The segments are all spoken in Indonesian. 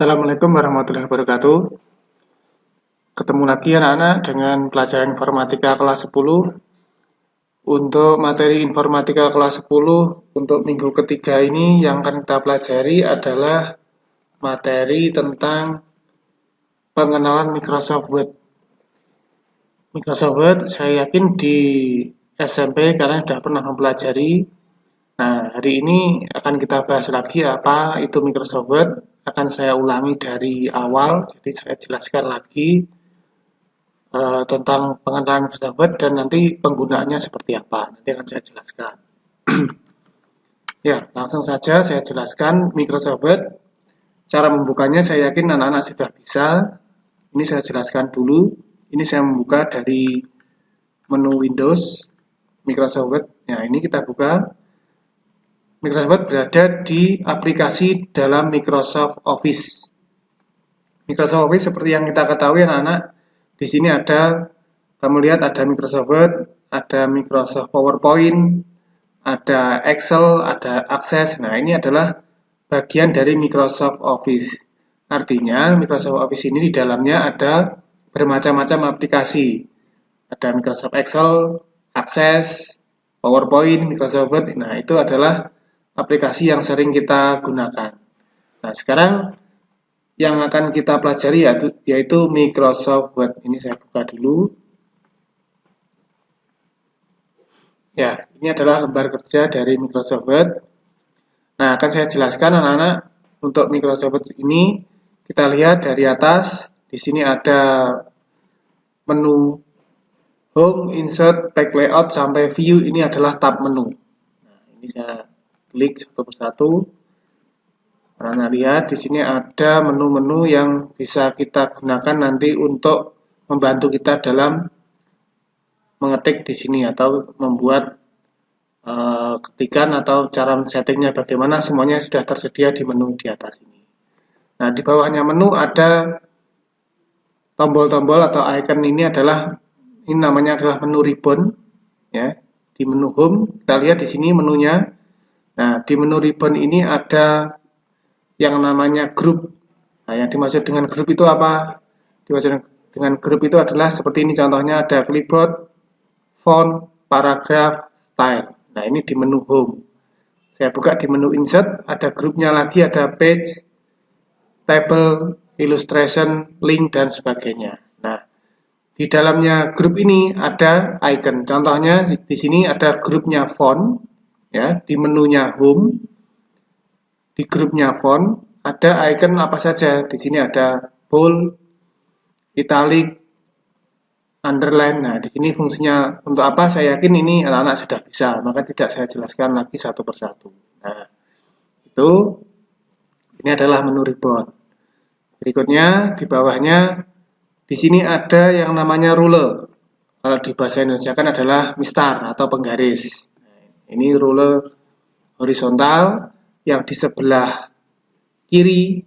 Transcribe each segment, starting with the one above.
Assalamualaikum warahmatullahi wabarakatuh. Ketemu lagi anak-anak dengan pelajaran informatika kelas 10. Untuk materi informatika kelas 10 untuk minggu ketiga ini yang akan kita pelajari adalah materi tentang pengenalan Microsoft Word. Microsoft Word saya yakin di SMP kalian sudah pernah mempelajari. Nah, hari ini akan kita bahas lagi apa itu Microsoft Word. Akan saya ulangi dari awal, jadi saya jelaskan lagi tentang pengenalan Microsoft Word dan nanti penggunaannya seperti apa. Nanti akan saya jelaskan. Ya, langsung saja saya jelaskan Microsoft Word. Cara membukanya saya yakin anak-anak sudah bisa. Ini saya jelaskan dulu. Ini saya membuka dari menu Windows, Microsoft Word. Nah, ini kita buka. Microsoft Word berada di aplikasi dalam Microsoft Office. Microsoft Office seperti yang kita ketahui anak-anak, di sini ada, kamu lihat ada Microsoft Word, ada Microsoft PowerPoint, ada Excel, ada Access. Nah, ini adalah bagian dari Microsoft Office. Artinya, Microsoft Office ini di dalamnya ada bermacam-macam aplikasi. Ada Microsoft Excel, Access, PowerPoint, Microsoft Word. Nah, itu adalah aplikasi yang sering kita gunakan. Nah, sekarang yang akan kita pelajari yaitu Microsoft Word. Ini saya buka dulu. Ya, ini adalah lembar kerja dari Microsoft Word. Nah, akan saya jelaskan anak-anak untuk Microsoft Word ini. Kita lihat dari atas, di sini ada menu Home, Insert, Back Layout, sampai View. Ini adalah tab menu. Nah, ini saya klik satu persatu. Nah, lihat di sini ada menu-menu yang bisa kita gunakan nanti untuk membantu kita dalam mengetik di sini atau membuat ketikan atau cara settingnya bagaimana, semuanya sudah tersedia di menu di atas ini. Nah, di bawahnya menu ada tombol-tombol atau icon. Ini namanya adalah menu ribbon, ya. Di menu Home kita lihat di sini menunya. Nah, di menu ribbon ini ada yang namanya grup. Nah, yang dimaksud dengan grup itu apa? Dimaksud dengan grup itu adalah seperti ini, contohnya ada clipboard, font, paragraph, style. Nah, ini di menu Home. Saya buka di menu Insert, ada grupnya lagi, ada page, table, illustration, link, dan sebagainya. Nah, di dalamnya grup ini ada icon. Contohnya di sini ada grupnya font, ya, di menunya Home. Di grupnya font ada icon apa saja. Di sini ada bold, italic, underline. Nah, di sini fungsinya untuk apa? Saya yakin ini anak-anak sudah bisa, maka tidak saya jelaskan lagi satu persatu. Nah, ini adalah menu ribbon. Berikutnya di bawahnya di sini ada yang namanya ruler. Kalau di bahasa Indonesia kan adalah mistar atau penggaris. Ini ruler horizontal, yang di sebelah kiri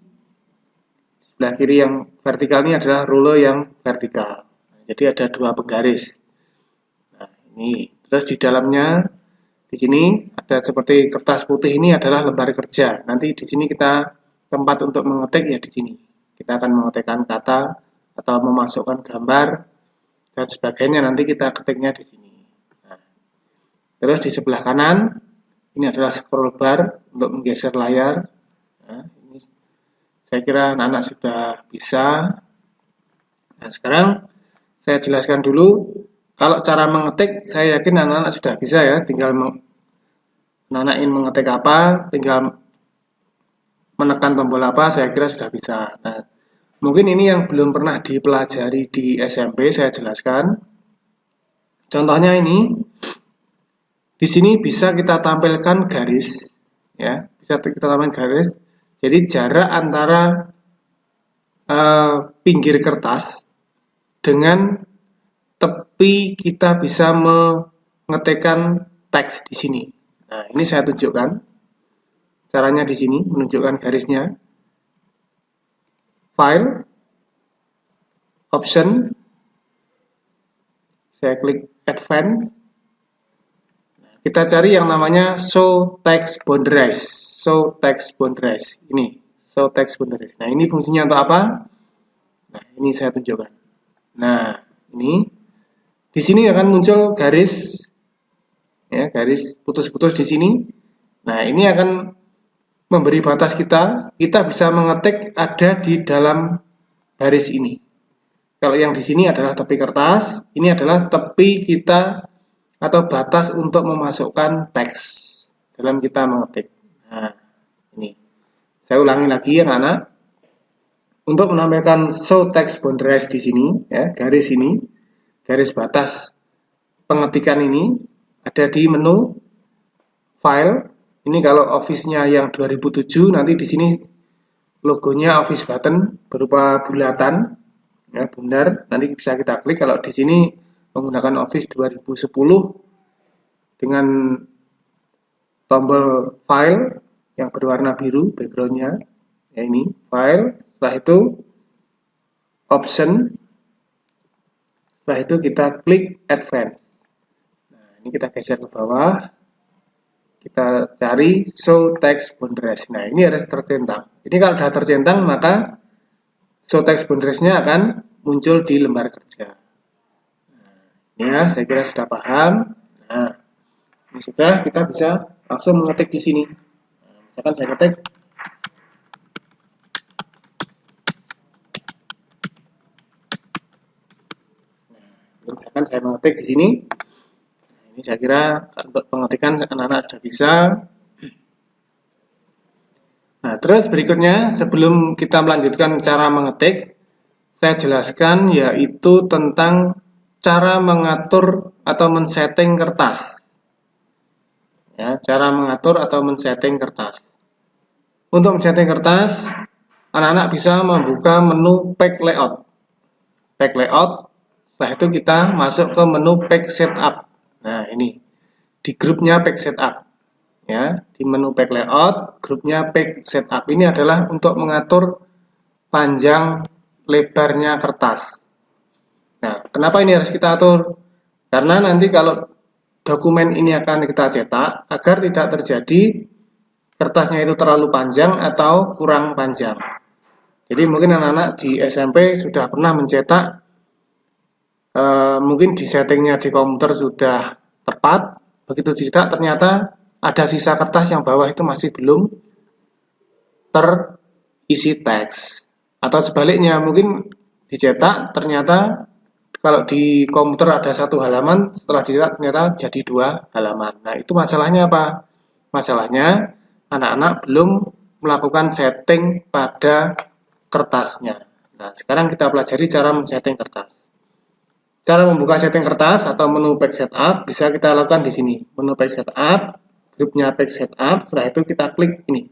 yang vertikal ini adalah ruler yang vertikal. Jadi ada dua penggaris. Nah, ini terus di dalamnya di sini ada seperti kertas putih, ini adalah lembar kerja. Nanti di sini kita tempat untuk mengetik ya di sini. Kita akan mengetikkan kata atau memasukkan gambar dan sebagainya, nanti kita ketiknya di sini. Nah, terus di sebelah kanan ini adalah scroll bar untuk menggeser layar. Nah, ini saya kira anak-anak sudah bisa. Nah, sekarang saya jelaskan dulu. Kalau cara mengetik, saya yakin anak-anak sudah bisa ya. Tinggal anak-anak ingin mengetik apa, tinggal menekan tombol apa, saya kira sudah bisa. Nah, mungkin ini yang belum pernah dipelajari di SMP, saya jelaskan. Contohnya ini, di sini bisa kita tampilkan garis, ya, bisa kita tampilkan garis. Jadi jarak antara pinggir kertas dengan tepi kita bisa mengetikkan teks di sini. Nah, ini saya tunjukkan caranya di sini, menunjukkan garisnya. File, Option, saya klik Advance. Kita cari yang namanya Show Text Boundaries. Show Text Boundaries. Ini show text boundaries. Nah, ini fungsinya untuk apa? Nah, ini saya tunjukkan. Nah, ini di sini akan muncul garis, ya, garis putus-putus di sini. Nah, ini akan memberi batas kita bisa mengetik ada di dalam garis ini. Kalau yang di sini adalah tepi kertas, ini adalah tepi kita atau batas untuk memasukkan teks dalam kita mengetik. Nah, ini. Saya ulangi lagi anak-anak. Untuk menampilkan show text boundaries di sini, ya, garis ini, garis batas pengetikan ini ada di menu file. Ini kalau Office-nya yang 2007, nanti di sini logonya Office button berupa bulatan, ya, bundar. Nanti bisa kita klik. Kalau di sini menggunakan Office 2010 dengan tombol file yang berwarna biru backgroundnya, ya, ini file. Setelah itu option, setelah itu kita klik advance. Nah, ini kita geser ke bawah, kita cari show text boundaries. Nah, ini harus tercentang. Ini kalau sudah tercentang, maka show text boundaries-nya akan muncul di lembar kerja. Nah, ya, saya kira sudah paham. Nah, ini sudah, kita bisa langsung mengetik di sini. Nah, misalkan saya ketik misalkan saya mengetik di sini. Ini saya kira untuk pengetikan anak-anak sudah bisa. Nah, terus berikutnya sebelum kita melanjutkan cara mengetik, saya jelaskan yaitu tentang cara mengatur atau men-setting kertas. Ya, cara mengatur atau men-setting kertas. Untuk men-setting kertas, anak-anak bisa membuka menu Pack Layout. Pack Layout. Setelah itu kita masuk ke menu Pack Setup. Nah, ini di grupnya Pack Setup. Ya, di menu Pack Layout, grupnya Pack Setup. Ini adalah untuk mengatur panjang lebarnya kertas. Nah, kenapa ini harus kita atur? Karena nanti kalau dokumen ini akan kita cetak, agar tidak terjadi kertasnya itu terlalu panjang atau kurang panjang. Jadi mungkin anak-anak di SMP sudah pernah mencetak, mungkin di settingnya di komputer sudah tepat, begitu dicetak ternyata ada sisa kertas yang bawah itu masih belum terisi teks. Atau sebaliknya, mungkin dicetak ternyata kalau di komputer ada satu halaman, setelah dicetak ternyata jadi 2 halaman. Nah, itu masalahnya apa? Masalahnya anak-anak belum melakukan setting pada kertasnya. Nah, sekarang kita pelajari cara men-setting kertas. Cara membuka setting kertas atau menu Pack Setup bisa kita lakukan di sini. Menu Pack Setup, grupnya Pack Setup, setelah itu kita klik ini.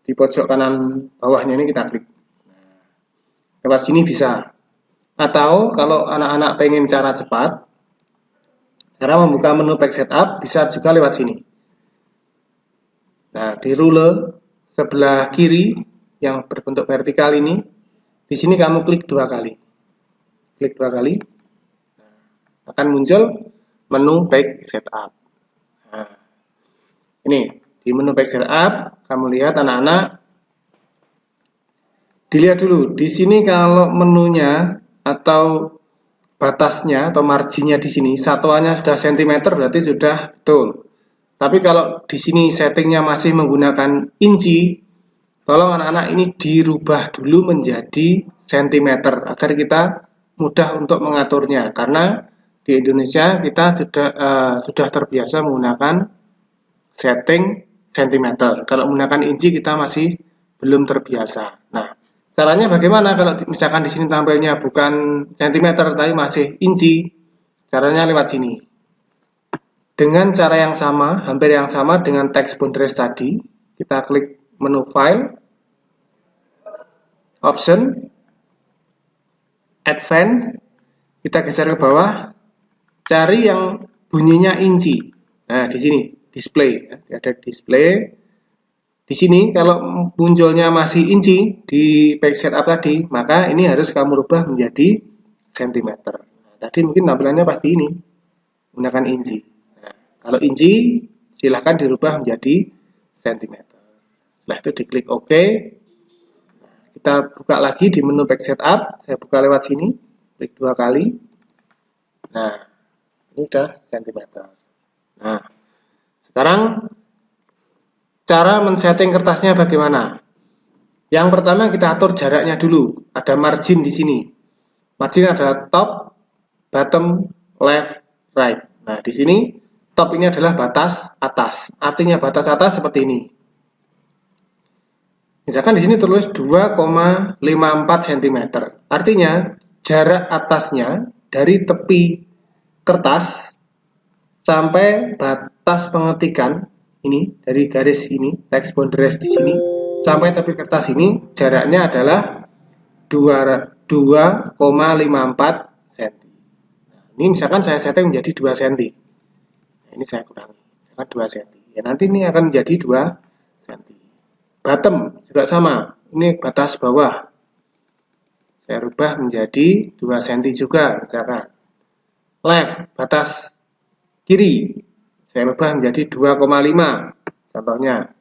Di pojok kanan bawahnya ini kita klik. Lewat sini bisa. Atau kalau anak-anak pengen cara cepat, cara membuka menu Pack Setup bisa juga lewat sini. Nah, di ruler sebelah kiri yang berbentuk vertikal ini, di sini kamu klik 2 kali. Klik 2 kali, akan muncul menu Pack Setup. Nah, ini di menu Pack Setup, kamu lihat anak-anak, dilihat dulu di sini kalau menunya atau batasnya atau marginnya di sini satuannya sudah cm berarti sudah betul. Tapi kalau di sini settingnya masih menggunakan inci, tolong anak-anak ini dirubah dulu menjadi cm agar kita mudah untuk mengaturnya, karena di Indonesia kita sudah terbiasa menggunakan setting cm. Kalau menggunakan inci kita masih belum terbiasa. Nah, caranya bagaimana kalau misalkan di sini tampilnya bukan cm tapi masih inci? Caranya lewat sini. Dengan cara yang sama, hampir yang sama dengan text boundaries tadi, kita klik menu file, option, advance, kita geser ke bawah, cari yang bunyinya inci. Nah, di sini display, ada display. Di sini kalau munculnya masih inci di Pack Setup tadi, maka ini harus kamu rubah menjadi cm. Nah, tadi mungkin tampilannya pasti ini menggunakan inci. Nah, kalau inci silahkan dirubah menjadi cm. Setelah itu diklik OK. Kita buka lagi di menu Back Setup. Saya buka lewat sini, klik 2 kali. Nah, ini udah sentimeter. Nah, sekarang cara men-setting kertasnya bagaimana? Yang pertama kita atur jaraknya dulu. Ada margin di sini. Margin ada top, bottom, left, right. Nah, di sini top ini adalah batas atas. Artinya batas atas seperti ini. Misalkan di sini tulis 2,54 cm. Artinya jarak atasnya dari tepi kertas sampai batas pengetikan ini, dari garis ini, text boundaries di sini sampai tepi kertas ini jaraknya adalah 2,54 cm. Ini misalkan saya setting menjadi 2 cm. Nah, ini saya kurangi, misalkan 2 cm. Ya, nanti ini akan menjadi 2 cm. Bottom juga sama, ini batas bawah. Saya rubah menjadi 2 cm juga, misalkan. Left, batas kiri, saya rubah menjadi 2,5, contohnya.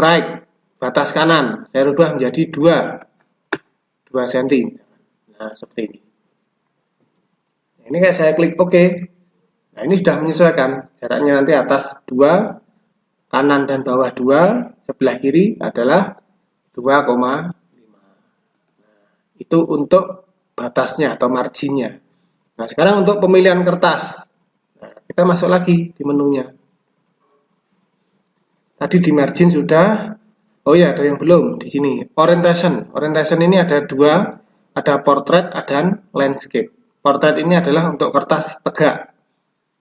Right, batas kanan, saya rubah menjadi 2 cm. Nah, seperti ini. Nah, ini kayak saya klik OK. Nah, ini sudah menyesuaikan. Jaraknya nanti atas 2, kanan dan bawah 2, sebelah kiri adalah 2,5. Nah, itu untuk batasnya atau marginnya. Nah, sekarang untuk pemilihan kertas. Nah, kita masuk lagi di menunya. Tadi di margin sudah. Oh ya, ada yang belum di sini. Orientation. Orientation ini ada 2, ada portrait dan landscape. Portrait ini adalah untuk kertas tegak.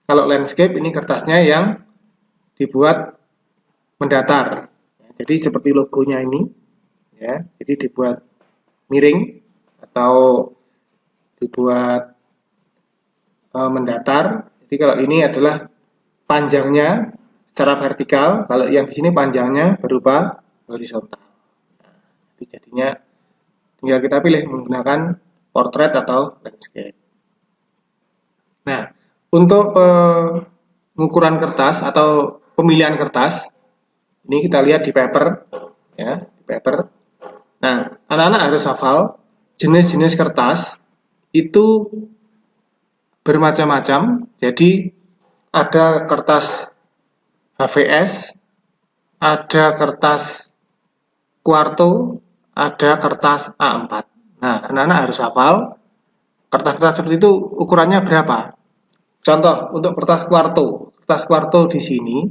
Kalau landscape ini kertasnya yang dibuat mendatar. Jadi seperti logonya ini, ya. Jadi dibuat miring atau dibuat mendatar. Jadi kalau ini adalah panjangnya secara vertikal, kalau yang di sini panjangnya berupa horizontal. Nah, jadi jadinya tinggal kita pilih menggunakan portrait atau landscape. Nah, untuk pengukuran kertas atau pemilihan kertas, ini kita lihat di paper, ya, di paper. Nah, anak-anak harus hafal jenis-jenis kertas itu bermacam-macam. Jadi ada kertas HVS, ada kertas kuarto, ada kertas A4. Nah, anak-anak harus hafal kertas-kertas seperti itu ukurannya berapa. Contoh untuk kertas kuarto. Kertas kuarto di sini,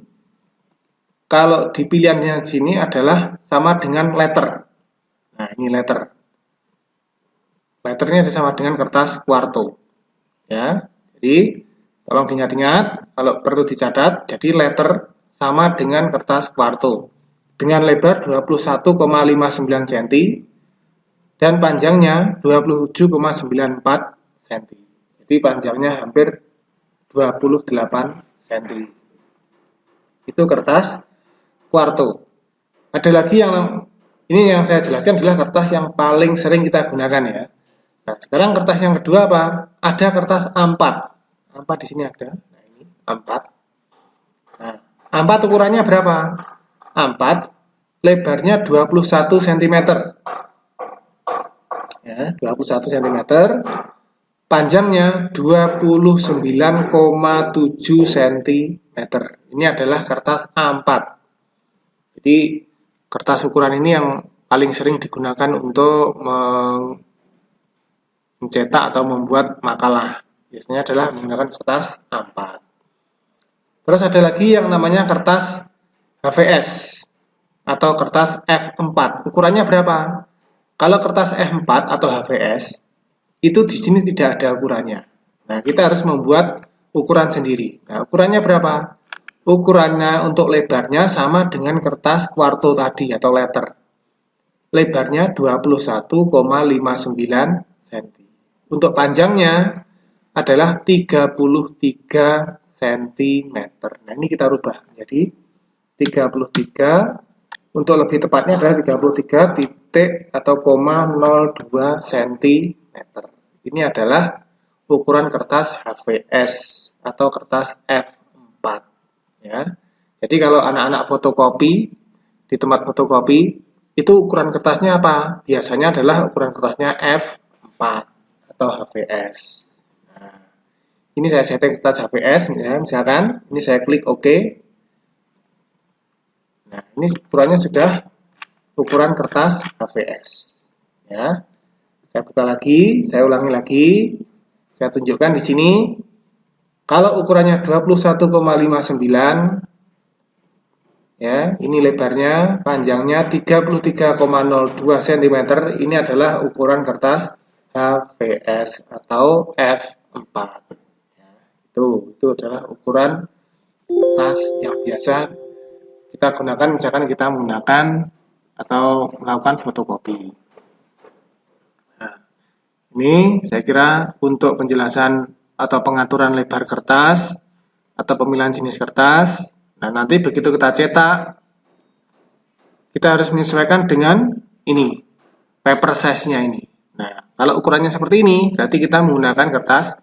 kalau di pilihannya di sini adalah sama dengan letter. Nah, ini letter. Letternya sama dengan kertas kuarto. Ya, jadi tolong diingat-ingat, kalau perlu dicatat, jadi letter sama dengan kertas kuarto. Dengan lebar 21,59 cm dan panjangnya 27,94 cm. Jadi panjangnya hampir 28 cm. Itu kertas kuarto. Ada lagi yang ini yang saya jelaskan adalah kertas yang paling sering kita gunakan ya. Nah, sekarang kertas yang kedua apa? Ada kertas A4. A4 di sini ada. Nah, ini A4. Nah, A4 ukurannya berapa? A4 lebarnya 21 cm. Ya, 21 cm. Panjangnya 29,7 cm. Ini adalah kertas A4. Jadi kertas ukuran ini yang paling sering digunakan untuk mencetak atau membuat makalah. Biasanya adalah menggunakan kertas A4. Terus ada lagi yang namanya kertas HVS atau kertas F4. Ukurannya berapa? Kalau kertas F4 atau HVS itu di sini tidak ada ukurannya. Nah, kita harus membuat ukuran sendiri. Nah, ukurannya berapa? Ukurannya untuk lebarnya sama dengan kertas kuarto tadi atau letter. Lebarnya 21,59 cm. Untuk panjangnya adalah 33 cm. Nah, ini kita rubah jadi 33. Untuk lebih tepatnya adalah 33 titik atau 0,02 cm. Ini adalah ukuran kertas HVS atau kertas F4. Ya. Jadi kalau anak-anak fotokopi di tempat fotokopi, itu ukuran kertasnya apa? Biasanya adalah ukuran kertasnya F4 atau HVS. Nah, ini saya setting kertas HVS, ya, misalkan ini saya klik OK. Nah, ini ukurannya sudah ukuran kertas HVS. Ya, saya buka lagi, saya ulangi lagi, saya tunjukkan di sini. Kalau ukurannya 21,59, ya, ini lebarnya, panjangnya 33,02 cm. Ini adalah ukuran kertas HVS atau F4. Ya, itu adalah ukuran kertas yang biasa kita gunakan, misalkan kita menggunakan atau melakukan fotokopi. Nah, ini saya kira untuk penjelasan atau pengaturan lebar kertas atau pemilihan jenis kertas. Nah, nanti begitu kita cetak, kita harus menyesuaikan dengan ini, paper size-nya ini. Nah, kalau ukurannya seperti ini, berarti kita menggunakan kertas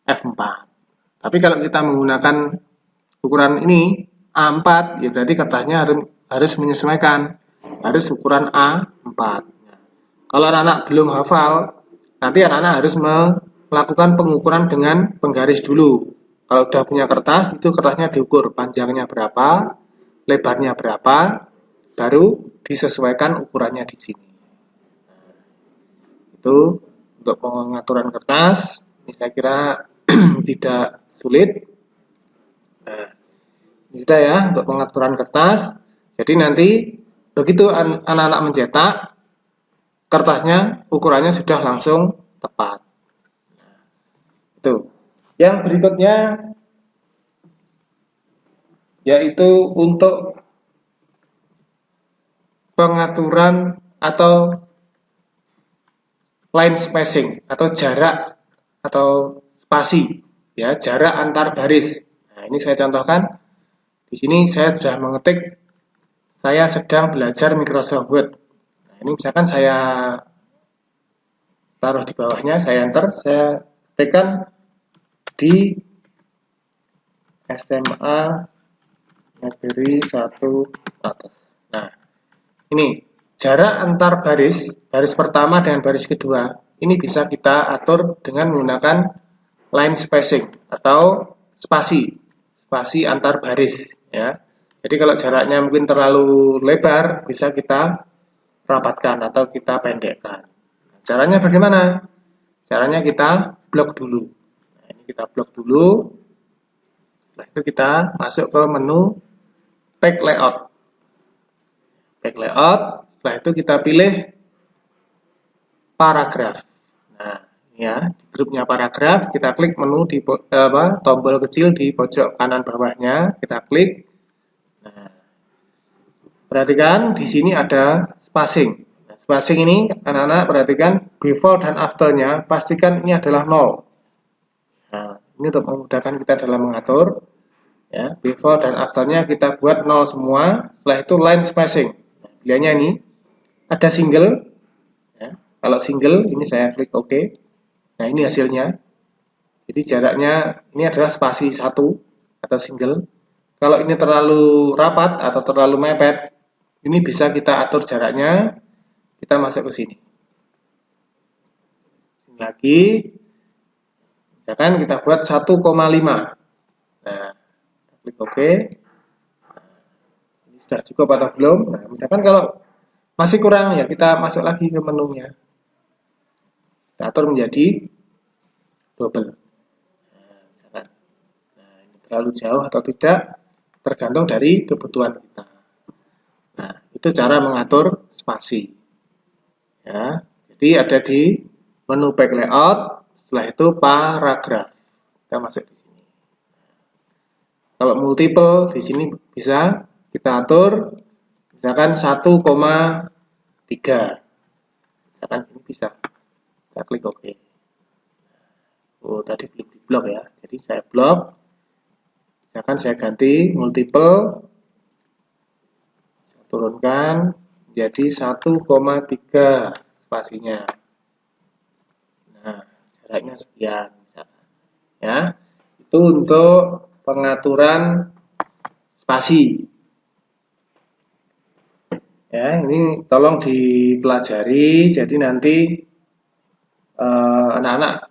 F4. Tapi kalau kita menggunakan ukuran ini, A4, ya berarti kertasnya harus menyesuaikan, harus ukuran A4. Kalau anak-anak belum hafal, nanti anak-anak harus melakukan pengukuran dengan penggaris dulu. Kalau udah punya kertas, itu kertasnya diukur panjangnya berapa, lebarnya berapa, baru disesuaikan ukurannya di sini. Itu untuk pengaturan kertas, ini saya kira tidak sulit. Nah, ini sudah ya untuk pengaturan kertas. Jadi nanti begitu anak-anak mencetak, kertasnya ukurannya sudah langsung tepat. Itu. Yang berikutnya yaitu untuk pengaturan atau line spacing atau jarak atau spasi, ya, jarak antar baris. Nah, ini saya contohkan. Di sini saya sudah mengetik, saya sedang belajar Microsoft Word. Nah, ini misalkan saya taruh di bawahnya, saya enter, saya ketikkan di SMA Negeri 1 atas. Nah, ini jarak antar baris pertama dengan baris kedua, ini bisa kita atur dengan menggunakan line spacing atau spasi antar baris, ya. Jadi kalau jaraknya mungkin terlalu lebar, bisa kita rapatkan atau kita pendekkan. Caranya bagaimana? Caranya kita blok dulu. Nah, ini kita blok dulu. Setelah itu kita masuk ke menu Pack Layout. Pack Layout. Setelah itu kita pilih paragraf. Nah, ya, di grupnya paragraf, kita klik menu di tombol kecil di pojok kanan bawahnya, kita klik. Nah, perhatikan di sini ada spacing. Nah, spacing ini anak-anak perhatikan before dan after-nya, pastikan ini adalah 0. Nah, ini untuk memudahkan kita dalam mengatur. Ya, before dan after-nya kita buat 0 semua. Setelah itu line spacing. Nah, pilihannya ini ada single. Ya, kalau single ini saya klik OK. Nah, ini hasilnya. Jadi jaraknya ini adalah spasi 1 atau single. Kalau ini terlalu rapat atau terlalu mepet, ini bisa kita atur jaraknya. Kita masuk ke sini. Sini lagi. Misalkan kita buat 1,5. Nah, klik OK. Ini sudah cukup atau belum? Nah, misalkan kalau masih kurang, ya kita masuk lagi ke menunya. Kita atur menjadi double. Nah, misalkan. Nah, ini terlalu jauh atau tidak, tergantung dari kebutuhan kita. Nah, itu cara mengatur spasi. Ya, jadi ada di menu Pack Layout, setelah itu paragraf. Kita masuk di sini. Kalau multiple di sini bisa kita atur, misalkan 1,3. Misalkan ini bisa. Kita klik OK. Oh, tadi belum di blok ya. Jadi saya blok. Misalkan saya ganti multiple. Saya turunkan jadi 1,3 spasinya. Nah, jaraknya sekian. Ya, itu untuk pengaturan spasi. Ya, ini tolong dipelajari. Jadi nanti anak-anak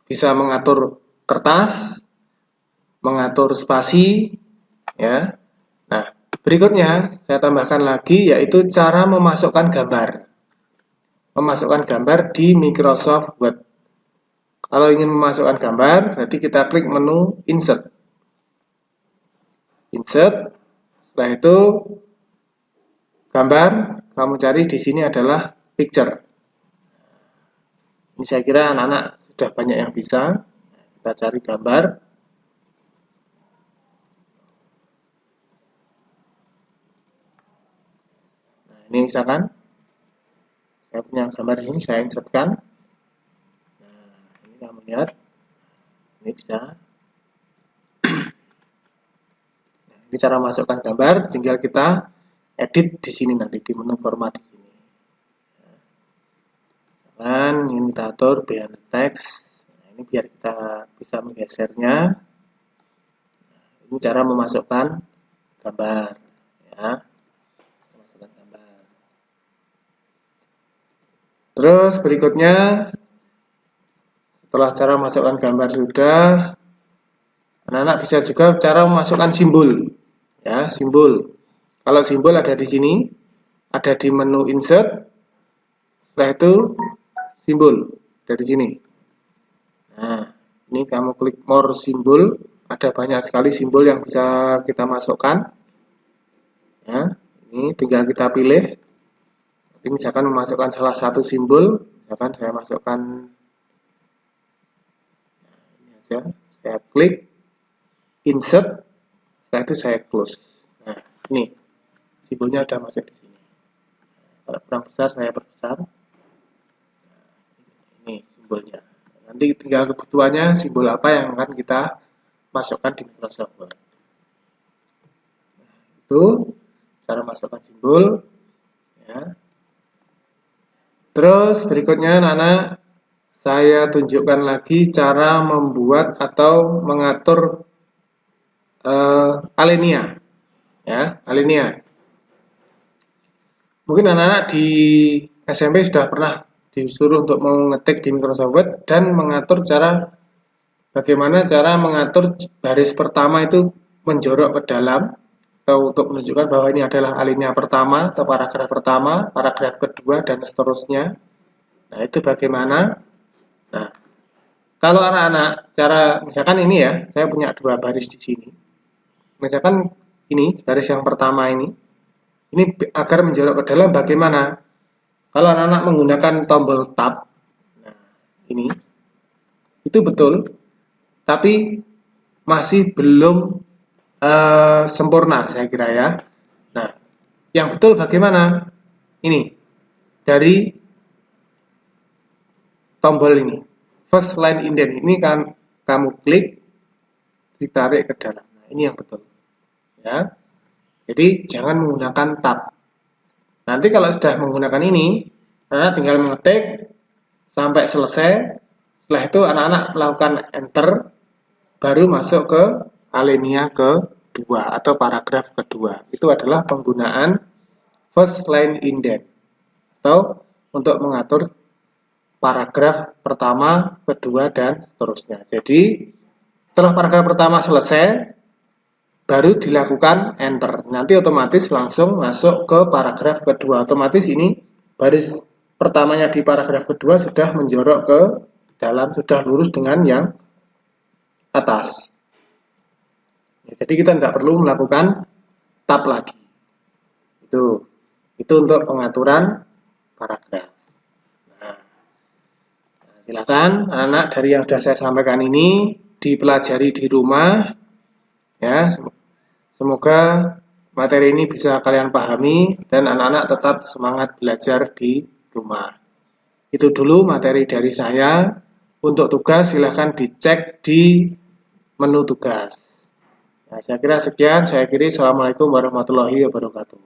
bisa mengatur kertas, mengatur spasi, ya. Nah, berikutnya saya tambahkan lagi yaitu cara memasukkan gambar. Memasukkan gambar di Microsoft Word. Kalau ingin memasukkan gambar, berarti kita klik menu Insert. Insert. Setelah itu gambar kamu cari di sini adalah picture. Ini saya kira anak-anak sudah banyak yang bisa. Kita cari gambar. Nah, ini misalkan saya punya gambar di sini, saya insertkan. Nah, ini kamu lihat. Ini bisa. Nah, ini cara masukkan gambar. Tinggal kita edit di sini nanti di menu format di sini. Dan ini kita atur beyond text. Nah, ini biar kita bisa menggesernya. Nah, ini cara memasukkan gambar, ya. Memasukkan gambar. Terus berikutnya, setelah cara memasukkan gambar sudah, anak-anak bisa juga cara memasukkan simbol, ya, simbol. Kalau simbol ada di sini, ada di menu insert. Setelah itu simbol dari sini. Nah, ini kamu klik more simbol, ada banyak sekali simbol yang bisa kita masukkan. Ya, ini tinggal kita pilih. Jadi misalkan memasukkan salah satu simbol, misalkan saya masukkan ini aja, saya klik insert, setelah itu saya close. Nah, ini simbolnya sudah masuk di sini. Kalau kurang besar saya perbesar. Ini simbolnya. Nanti tinggal kebutuhannya simbol apa yang akan kita masukkan di Microsoft Word. Nah, itu cara masukkan simbol. Ya. Terus berikutnya anak-anak, saya tunjukkan lagi cara membuat atau mengatur alinea. Ya, alinea. Mungkin anak-anak di SMP sudah pernah disuruh untuk mengetik di Microsoft Word dan mengatur bagaimana cara mengatur baris pertama itu menjorok ke dalam, atau untuk menunjukkan bahwa ini adalah alinea pertama atau paragraf pertama, paragraf kedua, dan seterusnya. Nah, itu bagaimana? Nah, kalau anak-anak cara misalkan ini ya, saya punya dua baris di sini. Misalkan ini baris yang pertama ini agar menjorok ke dalam bagaimana? Kalau anak-anak menggunakan tombol tab, nah ini itu betul, tapi masih belum sempurna saya kira ya. Nah, yang betul bagaimana? Ini dari tombol ini, first line indent ini kan kamu klik, ditarik ke dalam. Nah, ini yang betul, ya. Jadi jangan menggunakan tab. Nanti kalau sudah menggunakan ini, anak tinggal mengetik sampai selesai. Setelah itu anak-anak melakukan enter, baru masuk ke alinea kedua atau paragraf kedua. Itu adalah penggunaan first line indent atau untuk mengatur paragraf pertama, kedua, dan seterusnya. Jadi setelah paragraf pertama selesai, baru dilakukan enter. Nanti otomatis langsung masuk ke paragraf kedua. Otomatis ini baris pertamanya di paragraf kedua sudah menjorok ke dalam, sudah lurus dengan yang atas. Ya, jadi kita tidak perlu melakukan tab lagi. Itu untuk pengaturan paragraf. Nah, silakan anak-anak dari yang sudah saya sampaikan ini dipelajari di rumah. Ya, semoga materi ini bisa kalian pahami dan anak-anak tetap semangat belajar di rumah. Itu dulu materi dari saya. Untuk tugas silahkan dicek di menu tugas. Nah, saya kira sekian. Saya akhiri. Assalamualaikum warahmatullahi wabarakatuh.